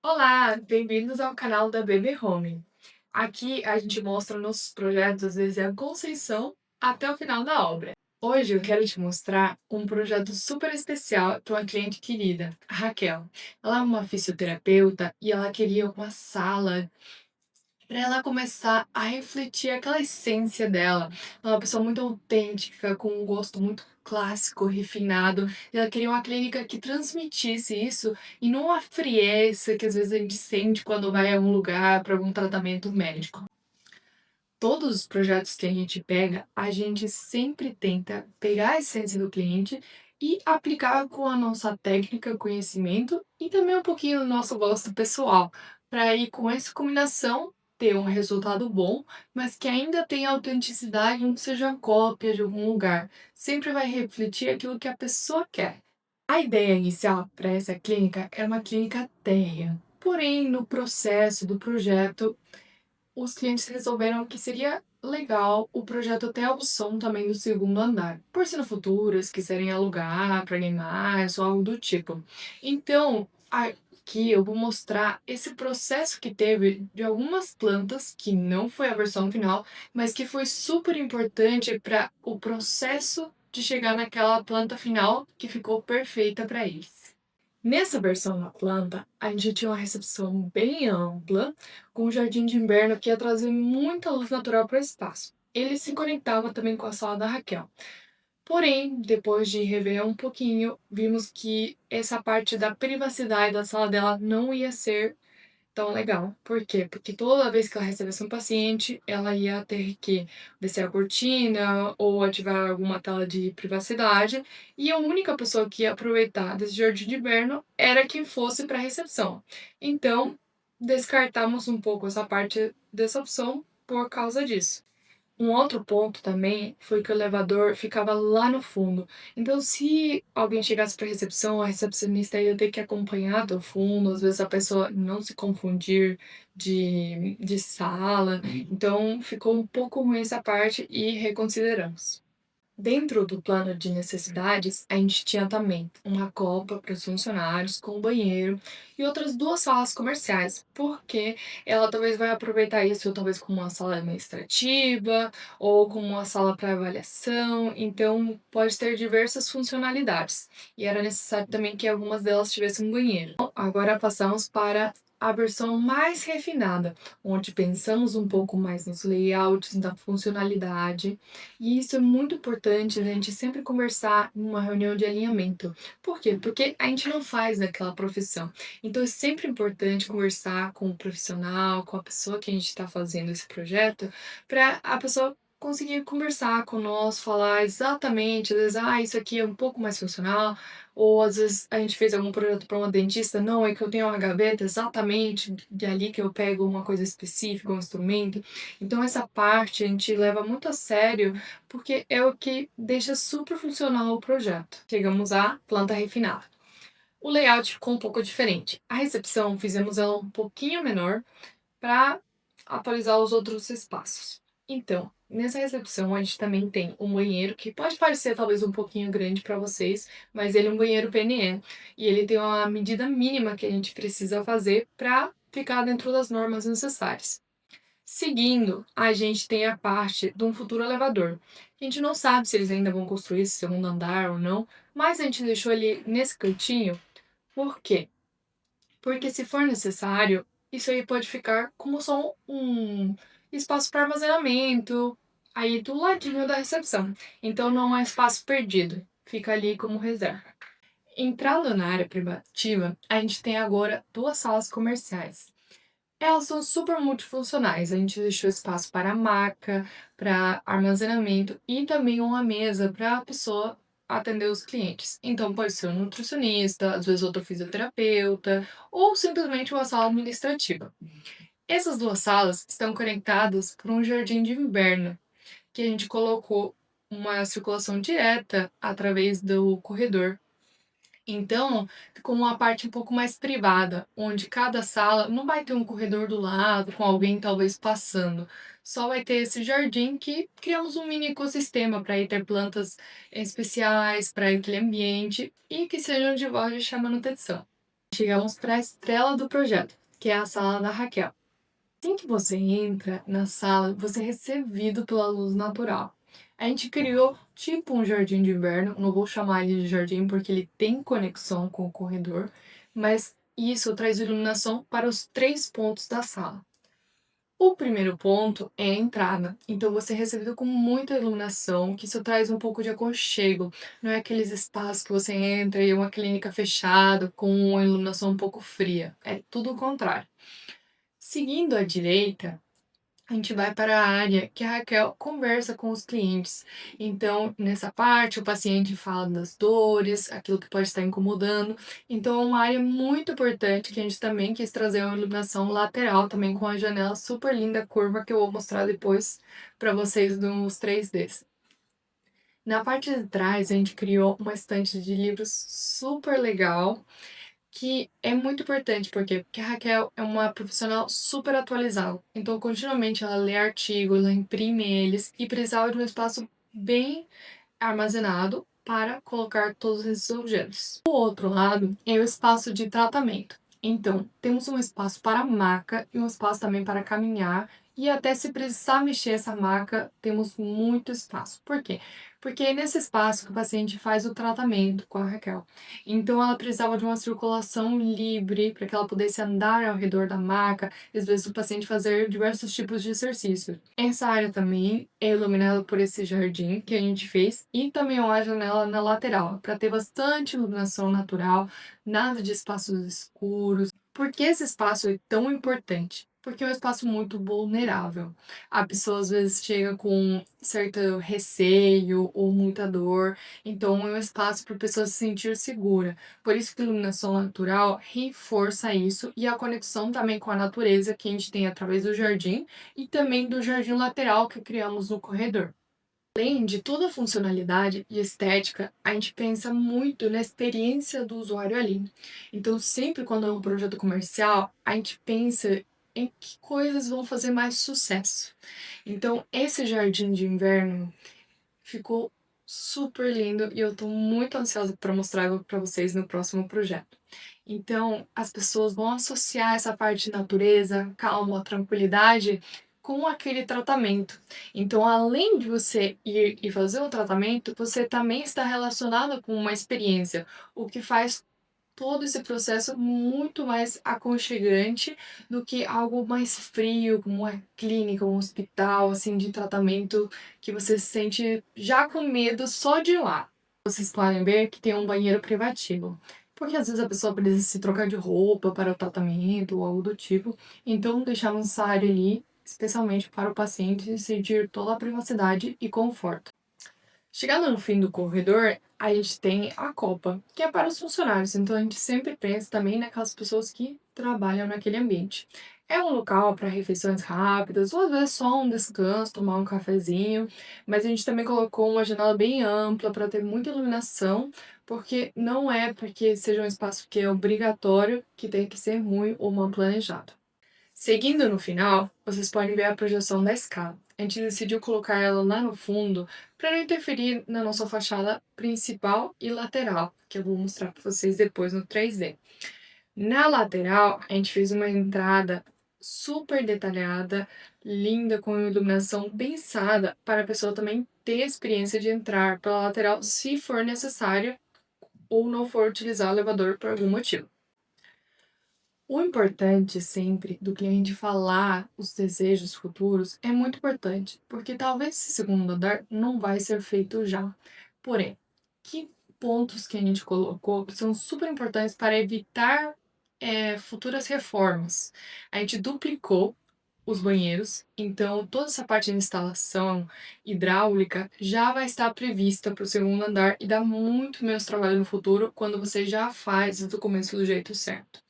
Olá, bem-vindos ao canal da Baby Home. Aqui a gente mostra nossos projetos desde a concepção até o final da obra. Hoje eu quero te mostrar um projeto super especial para uma cliente querida, a Raquel. Ela é uma fisioterapeuta e ela queria uma sala para ela começar a refletir aquela essência dela. Ela é uma pessoa muito autêntica, com um gosto muito clássico, refinado. E ela queria uma clínica que transmitisse isso e não a frieza que às vezes a gente sente quando vai a um lugar para algum tratamento médico. Todos os projetos que a gente pega, a gente sempre tenta pegar a essência do cliente e aplicar com a nossa técnica, conhecimento e também um pouquinho do nosso gosto pessoal, para ir com essa combinação ter um resultado bom, mas que ainda tenha autenticidade, não seja cópia de algum lugar. Sempre vai refletir aquilo que a pessoa quer. A ideia inicial para essa clínica era uma clínica térrea, porém, no processo do projeto, os clientes resolveram que seria legal o projeto ter a opção também do segundo andar, por se no futuro eles quiserem alugar para animais ou algo do tipo. Então, aqui eu vou mostrar esse processo que teve de algumas plantas, que não foi a versão final, mas que foi super importante para o processo de chegar naquela planta final que ficou perfeita para eles. Nessa versão da planta, a gente tinha uma recepção bem ampla, com um jardim de inverno que ia trazer muita luz natural para o espaço. Ele se conectava também com a sala da Raquel. Porém, depois de rever um pouquinho, vimos que essa parte da privacidade da sala dela não ia ser tão legal. Por quê? Porque toda vez que ela recebesse um paciente, ela ia ter que descer a cortina ou ativar alguma tela de privacidade, e a única pessoa que ia aproveitar desse jardim de inverno era quem fosse para a recepção. Então, descartamos um pouco essa parte dessa opção por causa disso. Um outro ponto também foi que o elevador ficava lá no fundo. Então, se alguém chegasse para a recepção, a recepcionista ia ter que acompanhar do fundo, às vezes a pessoa não se confundir de sala. Então, ficou um pouco ruim essa parte e reconsideramos. Dentro do plano de necessidades, a gente tinha também uma copa para os funcionários, com banheiro e outras duas salas comerciais, porque ela talvez vai aproveitar isso talvez como uma sala administrativa ou como uma sala para avaliação, então pode ter diversas funcionalidades. E era necessário também que algumas delas tivessem um banheiro. Agora passamos para a versão mais refinada, onde pensamos um pouco mais nos layouts, da funcionalidade, e isso é muito importante a gente sempre conversar em uma reunião de alinhamento. Por quê? Porque a gente não faz daquela profissão. Então é sempre importante conversar com o profissional, com a pessoa que a gente está fazendo esse projeto, para a pessoa conseguir conversar conosco, falar exatamente, às vezes, isso aqui é um pouco mais funcional, ou às vezes a gente fez algum projeto para uma dentista, não, é que eu tenho uma gaveta exatamente de ali que eu pego uma coisa específica, um instrumento. Então essa parte a gente leva muito a sério, porque é o que deixa super funcional o projeto. Chegamos à planta refinada. O layout ficou um pouco diferente. A recepção fizemos ela um pouquinho menor para atualizar os outros espaços. Então, nessa recepção a gente também tem um banheiro que pode parecer talvez um pouquinho grande para vocês, mas ele é um banheiro PNE e ele tem uma medida mínima que a gente precisa fazer para ficar dentro das normas necessárias. Seguindo, a gente tem a parte de um futuro elevador. A gente não sabe se eles ainda vão construir esse segundo andar ou não, mas a gente deixou ele nesse cantinho. Por quê? Porque se for necessário, isso aí pode ficar como só um espaço para armazenamento, aí do ladinho da recepção. Então não é espaço perdido, fica ali como reserva. Entrando na área privativa, a gente tem agora duas salas comerciais. Elas são super multifuncionais. A gente deixou espaço para maca, para armazenamento e também uma mesa para a pessoa atender os clientes. Então, pode ser um nutricionista, às vezes outro fisioterapeuta, ou simplesmente uma sala administrativa. Essas duas salas estão conectadas por um jardim de inverno, que a gente colocou uma circulação direta através do corredor. Então, ficou uma parte um pouco mais privada, onde cada sala não vai ter um corredor do lado, com alguém talvez passando. Só vai ter esse jardim que criamos um mini ecossistema para ir ter plantas especiais para aquele ambiente e que sejam de voz de manutenção. Chegamos para a estrela do projeto, que é a sala da Raquel. Assim que você entra na sala, você é recebido pela luz natural. A gente criou tipo um jardim de inverno, não vou chamar ele de jardim porque ele tem conexão com o corredor, mas isso traz iluminação para os 3 pontos da sala. O primeiro ponto é a entrada, então você é recebido com muita iluminação, que isso traz um pouco de aconchego. Não é aqueles espaços que você entra e é uma clínica fechada com uma iluminação um pouco fria. É tudo o contrário. Seguindo à direita, a gente vai para a área que a Raquel conversa com os clientes. Então, nessa parte, o paciente fala das dores, aquilo que pode estar incomodando. Então, é uma área muito importante que a gente também quis trazer uma iluminação lateral, também com a janela super linda, curva, que eu vou mostrar depois para vocês nos 3Ds. Na parte de trás, a gente criou uma estante de livros super legal, que é muito importante, por quê? Porque a Raquel é uma profissional super atualizada, então continuamente ela lê artigos, ela imprime eles e precisava de um espaço bem armazenado para colocar todos esses objetos. O outro lado é o espaço de tratamento. Então, temos um espaço para maca e um espaço também para caminhar. E até se precisar mexer essa maca, temos muito espaço. Por quê? Porque é nesse espaço que o paciente faz o tratamento com a Raquel. Então, ela precisava de uma circulação livre para que ela pudesse andar ao redor da maca, às vezes o paciente fazer diversos tipos de exercícios. Essa área também é iluminada por esse jardim que a gente fez e também uma janela na lateral, para ter bastante iluminação natural, nada de espaços escuros. Por que esse espaço é tão importante? Porque é um espaço muito vulnerável. A pessoa às vezes chega com certo receio ou muita dor, então é um espaço para a pessoa se sentir segura. Por isso que a iluminação natural reforça isso e a conexão também com a natureza que a gente tem através do jardim e também do jardim lateral que criamos no corredor. Além de toda a funcionalidade e estética, a gente pensa muito na experiência do usuário ali. Então, sempre quando é um projeto comercial, a gente pensa em que coisas vão fazer mais sucesso. Então, esse jardim de inverno ficou super lindo e eu tô muito ansiosa para mostrar para vocês no próximo projeto. Então, as pessoas vão associar essa parte de natureza, calma, tranquilidade com aquele tratamento. Então, além de você ir e fazer o tratamento, você também está relacionado com uma experiência, o que faz todo esse processo muito mais aconchegante do que algo mais frio, como uma clínica, um hospital, assim, de tratamento que você se sente já com medo só de ir lá. Vocês podem ver que tem um banheiro privativo, porque às vezes a pessoa precisa se trocar de roupa para o tratamento ou algo do tipo, então deixamos essa área ali, especialmente para o paciente sentir toda a privacidade e conforto. Chegando no fim do corredor, a gente tem a copa, que é para os funcionários, então a gente sempre pensa também naquelas pessoas que trabalham naquele ambiente. É um local para refeições rápidas, ou às vezes só um descanso, tomar um cafezinho, mas a gente também colocou uma janela bem ampla para ter muita iluminação, porque não é porque seja um espaço que é obrigatório que tem que ser ruim ou mal planejado. Seguindo no final, vocês podem ver a projeção da escada. A gente decidiu colocar ela lá no fundo para não interferir na nossa fachada principal e lateral, que eu vou mostrar para vocês depois no 3D. Na lateral, a gente fez uma entrada super detalhada, linda, com iluminação pensada para a pessoa também ter a experiência de entrar pela lateral se for necessário ou não for utilizar o elevador por algum motivo. O importante sempre do cliente falar os desejos futuros é muito importante, porque talvez esse segundo andar não vai ser feito já. Porém, que pontos que a gente colocou que são super importantes para evitar futuras reformas? A gente duplicou os banheiros, então toda essa parte de instalação hidráulica já vai estar prevista para o segundo andar e dá muito menos trabalho no futuro quando você já faz do começo do jeito certo.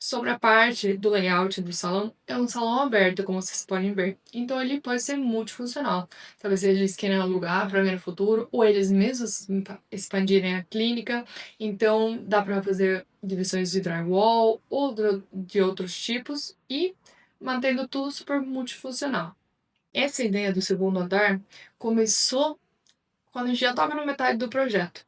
Sobre a parte do layout do salão, é um salão aberto, como vocês podem ver. Então ele pode ser multifuncional. Talvez eles queiram alugar para ver no futuro, ou eles mesmos expandirem a clínica. Então dá para fazer divisões de drywall ou de outros tipos e mantendo tudo super multifuncional. Essa ideia do segundo andar começou quando a gente já estava na metade do projeto.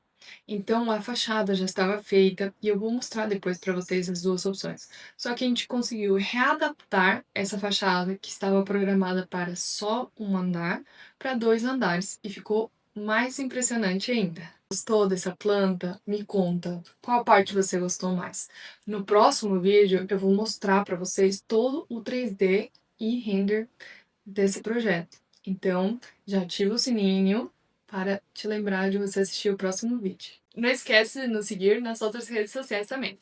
Então a fachada já estava feita e eu vou mostrar depois para vocês as duas opções. Só que a gente conseguiu readaptar essa fachada que estava programada para só um andar para 2 andares e ficou mais impressionante ainda. Gostou dessa planta? Me conta, qual parte você gostou mais? No próximo vídeo eu vou mostrar para vocês todo o 3D e render desse projeto. Então, já ativa o sininho para te lembrar de você assistir o próximo vídeo. Não esquece de nos seguir nas outras redes sociais também.